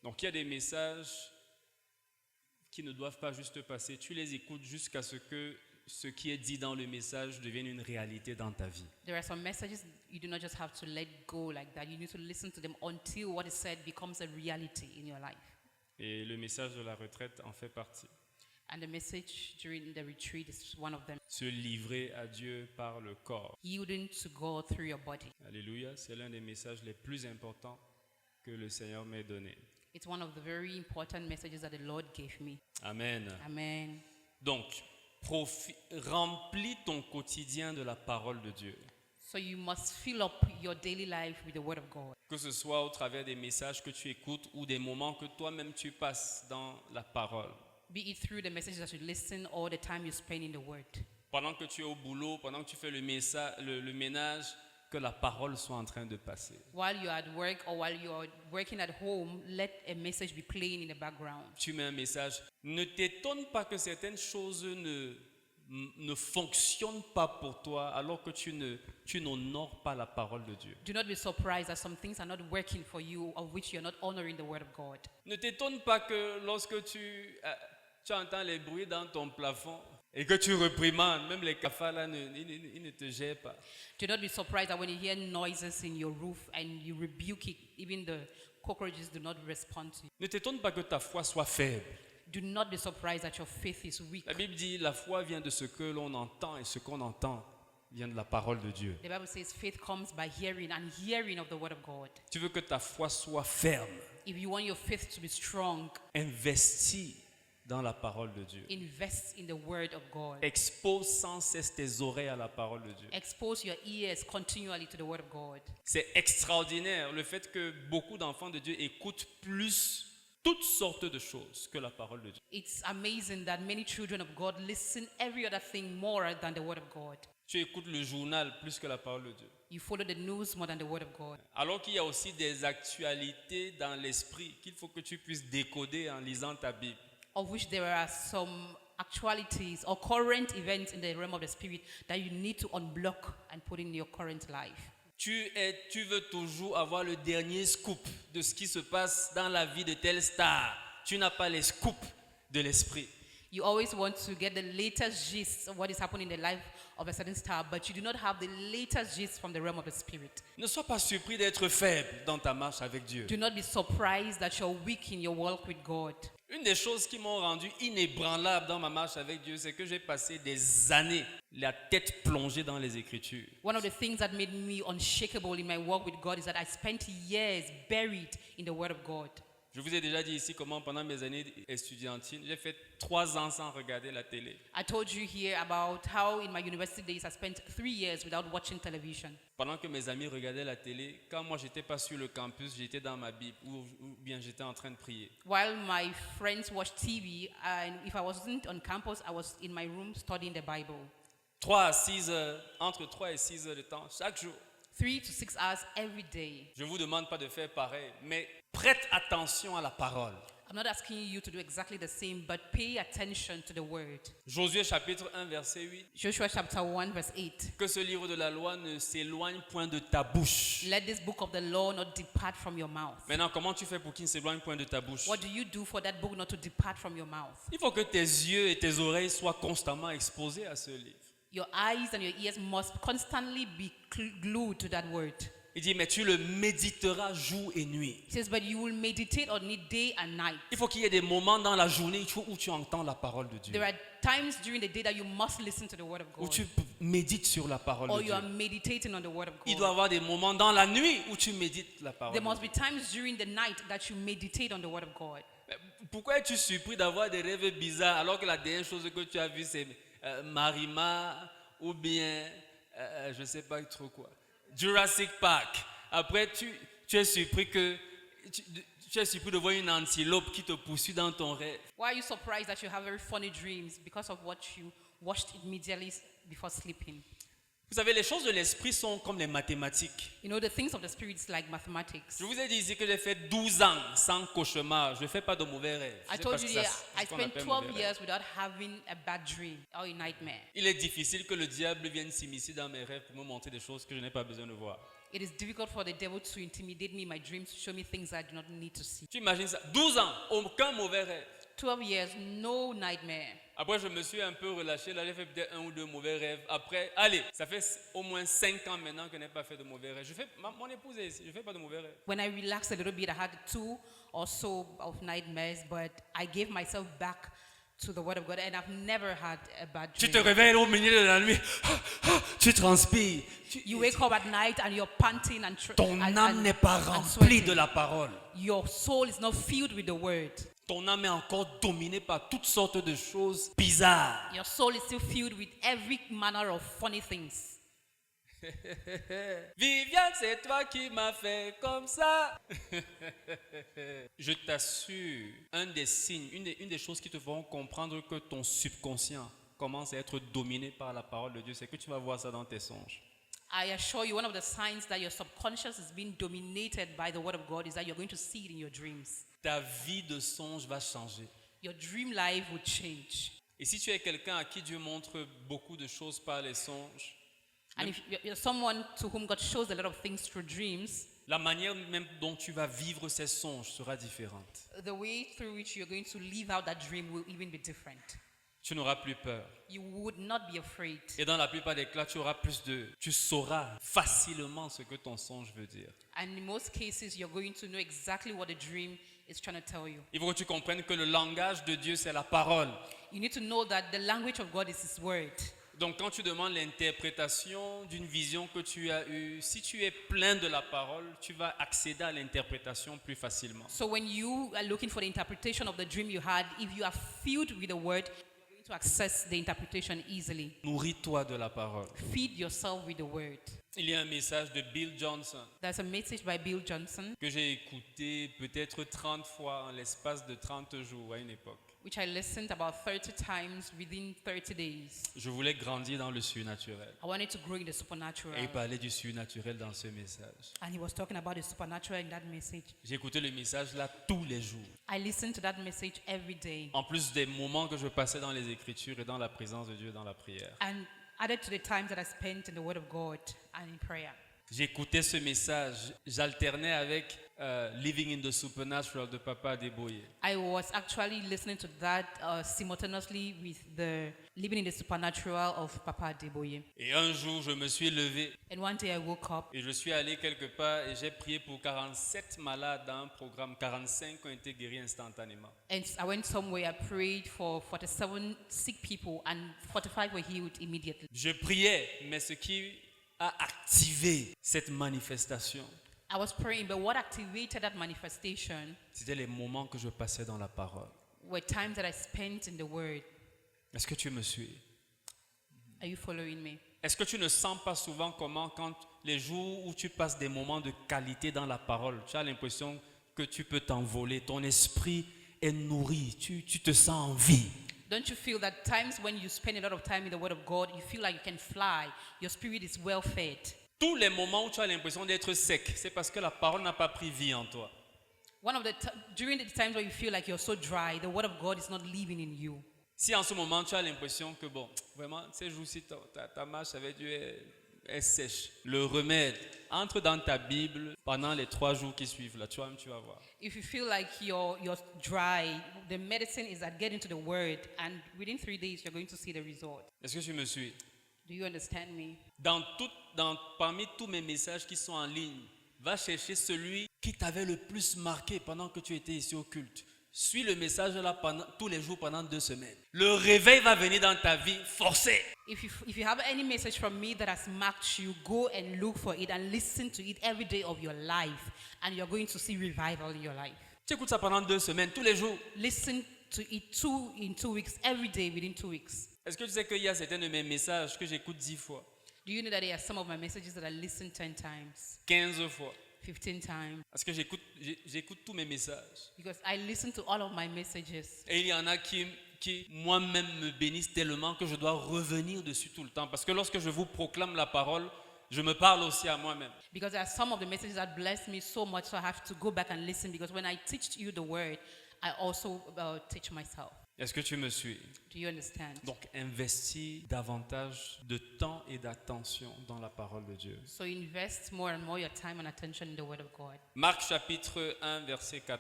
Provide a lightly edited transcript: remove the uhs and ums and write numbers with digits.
Donc il y a des messages qui ne doivent pas juste passer. Tu les écoutes jusqu'à ce que ce qui est dit dans le message devienne une réalité dans ta vie. There are some messages you do not just have to let go like that. You need to listen to them until what is said becomes a reality in your life. Et le message de la retraite en fait partie. And the message during the retreat is one of them. Se livrer à Dieu par le corps. Yielding to God through your body. Alléluia, c'est l'un des messages les plus importants que le Seigneur m'ait donné. It's one of the very important messages that the Lord gave me. Amen. Amen. Donc, remplis ton quotidien de la parole de Dieu. So you must fill up your daily life with the Word of God. Que ce soit au travers des messages que tu écoutes ou des moments que toi-même tu passes dans la parole. Be it through the messages that you listen or the time you spend in the Word. Pendant que tu es au boulot, pendant que tu fais le ménage, que la parole soit en train de passer. While you're at work or while you're working at home, let a message be playing in the background. Tu mets un message. Ne t'étonne pas que certaines choses ne fonctionnent pas pour toi alors que tu n'honores pas la parole de Dieu. Do not be surprised that some things are not working for you, of which you're not honoring the Word of God. Ne t'étonne pas que lorsque tu entends les bruits dans ton plafond et que tu reprimandes, même les cafards là, ils ne te gèrent pas. Do not be surprised that when you hear noises in your roof and you rebuke it, even the cockroaches do not respond to you. Ne t'étonne pas que ta foi soit faible. Do not be surprised that your faith is weak. La Bible dit la foi vient de ce que l'on entend et ce qu'on entend vient de la parole de Dieu. The Bible says faith comes by hearing and hearing of the Word of God. Tu veux que ta foi soit ferme, If you want your faith to be strong, investis dans la parole de Dieu. invest in the Word of God. Expose sans cesse tes oreilles à la parole de Dieu. Expose your ears continually to the Word of God. C'est extraordinaire le fait que beaucoup d'enfants de Dieu écoutent plus toutes sortes de choses que la parole de Dieu. It's amazing that many children of God listen every other thing more than the Word of God. Tu écoutes le journal plus que la parole de Dieu. You follow the news more than the Word of God. Alors qu'il y a aussi des actualités dans l'esprit qu'il faut que tu puisses décoder en lisant ta Bible. Of which there are some actualities or current events in the realm of the Spirit that you need to unblock and put in your current life. Tu veux toujours avoir le dernier scoop de ce qui se passe dans la vie de telle star. Tu n'as pas les scoops de l'esprit. You always want to get the latest gist of what is happening in the life of a certain star, but you do not have the latest gist from the realm of the Spirit. Ne sois pas surpris d'être faible dans ta marche avec Dieu. Do not be surprised that you're weak in your walk with God. Une des choses qui m'ont rendu inébranlable dans ma marche avec Dieu, c'est que j'ai passé des années la tête plongée dans les Écritures. One of the things that made me unshakable in my walk with God is that I spent years buried in the Word of God. Je vous ai déjà dit ici comment pendant mes années estudiantines, j'ai fait 3 ans sans regarder la télé. I told you here about how in my university days I spent 3 years without watching television. Pendant que mes amis regardaient la télé, quand moi j'étais pas sur le campus, j'étais dans ma Bible ou bien j'étais en train de prier. While my friends watched TV, and if I wasn't on campus, I was in my room studying the Bible. 3 à 6 heures, entre 3 et 6 heures de temps, chaque jour. 3 to 6 hours every day. Je ne vous demande pas de faire pareil, mais prête attention à la parole. I'm not asking you to do exactly the same, but pay attention to the word. Josué chapitre 1 verset 8. Joshua chapter 1 verse 8. Que ce livre de la loi ne s'éloigne point de ta bouche. Let this book of the law not depart from your mouth. Maintenant, comment tu fais pour qu'il ne s'éloigne point de ta bouche? What do you do for that book not to depart from your mouth? Il faut que tes yeux et tes oreilles soient constamment exposés à ce livre. Your eyes and your ears must constantly be glued to that word. Il dit, mais tu le méditeras jour et nuit. He says, but you will meditate on it day and night. Il faut qu'il y ait des moments dans la journée où tu entends la parole de Dieu. There are times during the day that you must listen to the word of Où God. tu médites sur la parole Or de you Dieu. are meditating on the word of Il doit y God. avoir des moments dans la nuit où tu médites la parole There de must Dieu. be times during the night that you meditate on the word of God. Mais pourquoi es-tu surpris d'avoir des rêves bizarres alors que la dernière chose que tu as vue c'est Marima ou bien je ne sais pas trop quoi, Jurassic Park. Après tu es surpris que tu es surpris de voir une antilope qui te poursuit dans ton rêve. Why are you surprised that you have very funny dreams because of what you watched immediately before sleeping? Vous savez, les choses de l'esprit sont comme les mathématiques. You know, the things of the spirit is like mathematics. Je vous ai dit ici que j'ai fait 12 ans sans cauchemar. Je ne fais pas de mauvais rêves. I C'est told parce you que ça, here, c'est I ce qu'on spent appelle 12 mauvais rêves. years without having a bad dream or a nightmare. Il est difficile que le diable vienne s'immiscer dans mes rêves pour me montrer des choses que je n'ai pas besoin de voir. It is difficult for the devil to intimidate me in my dreams, to show me things I do not need to see. Tu imagines ça? 12 ans, aucun mauvais rêve. 12 years, no nightmare. Après, je me suis un peu relâché. Là, j'ai fait peut-être 1 ou 2 mauvais rêves. Après, allez, ça fait au moins 5 ans maintenant que je n'ai pas fait de mauvais rêves. Mon épouse est ici, je ne fais pas de mauvais rêves. When I relaxed a little bit, I had 2 or so of nightmares, but I gave myself back to the word of God, and I've never had a bad Tu dream. te réveilles au milieu de la nuit, tu transpires. You wake up at night and you're panting and Ton âme n'est pas and remplie sweating. de la parole. Your soul is not filled with the word. Ton âme est encore dominée par toutes sortes de choses bizarres. Your soul is still filled with every manner of funny things. Viviane, c'est toi qui m'as fait comme ça. Je t'assure, un des signes, une des choses qui te feront comprendre que ton subconscient commence à être dominé par la parole de Dieu, c'est que tu vas voir ça dans tes songes. I assure you, one of the signs that your subconscious is being dominated by the word of God is that you're going to see it in your dreams. Ta vie de songe va changer. Your dream life will change. Et si tu es quelqu'un à qui Dieu montre beaucoup de choses par les songes, And if you're someone to whom God shows a lot of things through dreams, la manière même dont tu vas vivre ces songes sera différente. the way through which you're going to live out that dream will even be different. Tu n'auras plus peur. You would not be afraid. Et dans la plupart des cas, tu sauras facilement ce que ton songe veut dire. And in most cases, you're going to know exactly what the dream is trying to tell you. Il faut que tu comprennes que le langage de Dieu, c'est la parole. You need to know that the language of God is His word. Donc quand tu demandes l'interprétation d'une vision que tu as eue, si tu es plein de la parole, tu vas accéder à l'interprétation plus facilement. So when you are looking for the interpretation of the dream you had, if you are filled with the word, you're going to access the interpretation easily. Nourris-toi de la parole. Feed yourself with the word. Il y a un message de Bill Johnson There's a message by Bill Johnson, que j'ai écouté peut-être 30 fois en l'espace de 30 jours à une époque. which I listened about 30 times within 30 days. Je voulais grandir dans le surnaturel. I wanted to grow in the supernatural. Et il parlait du surnaturel dans ce message. And he was talking about the supernatural in that message. J'écoutais le message là tous les jours. I listened to that message every day. En plus des moments que je passais dans les Écritures et dans la présence de Dieu dans la prière. And added to the times that I spent in the Word of God and in prayer. J'écoutais ce message, j'alternais avec Living in the Supernatural de Papa Adeboye. I was actually listening to that simultaneously with the Living in the Supernatural of Papa Adeboye. Et un jour, je me suis levé And one day I woke up et je suis allé quelque part et j'ai prié pour 47 malades dans un programme. 45 ont été guéris instantanément. and I went somewhere, I prayed for 47 sick people and 45 were healed immediately. Je priais, mais ce qui a activé cette manifestation, I was praying, but what activated that manifestation c'était les moments que je passais dans la parole. were times that I spent in the Word. Est-ce que tu me suis? Are you following me? Est-ce que tu ne sens pas souvent comment, quand les jours où tu passes des moments de qualité dans la parole, tu as l'impression que tu peux t'envoler, ton esprit est nourri, tu te sens en vie. Don't you feel that times when you spend a lot of time in the Word of God, you feel like you can fly, your spirit is well fed? Tous les moments où tu as l'impression d'être sec, c'est parce que la parole n'a pas pris vie en toi. During the times where you feel like you're so dry, the Word of God is not living in you. Si en ce moment tu as l'impression que bon, vraiment, ces jours-ci, ta marche avec Dieu est sèche, le remède, entre dans ta Bible pendant les 3 jours qui suivent, là, tu vas voir. If you feel like you're dry, the medicine is that get into the Word, and within 3 days you're going to see the result. Est-ce que tu me suis? Do you understand me? Parmi tous mes messages qui sont en ligne, va chercher celui qui t'avait le plus marqué pendant que tu étais ici au culte. Suis le message là tous les jours pendant 2 semaines. Le réveil va venir dans ta vie forcé. If you have any message from me that has marked you, go and look for it and listen to it every day of your life, and you're going to see revival in your life. Tu écoutes ça pendant 2 semaines, tous les jours. Listen to it in 2 weeks, every day within 2 weeks. Est-ce que tu sais qu'il y a certains de mes messages que j'écoute 10 fois, Do you know that there are some of my messages that I listen 10 times, 15 fois? 15 times? Parce que j'écoute tous mes messages. Because I listen to all of my messages. Et il y en a qui moi-même me bénissent tellement que je dois revenir dessus tout le temps. Parce que lorsque je vous proclame la parole, je me parle aussi à moi-même. Because there are some of the messages that bless me so much, so I have to go back and listen. Because when I teach you the word, I also teach myself. Est-ce que tu me suis? Do you understand? Donc, investis davantage de temps et d'attention dans la parole de Dieu. So invest more and more your time and attention in the Word of God. Marc chapitre 1, verset 14.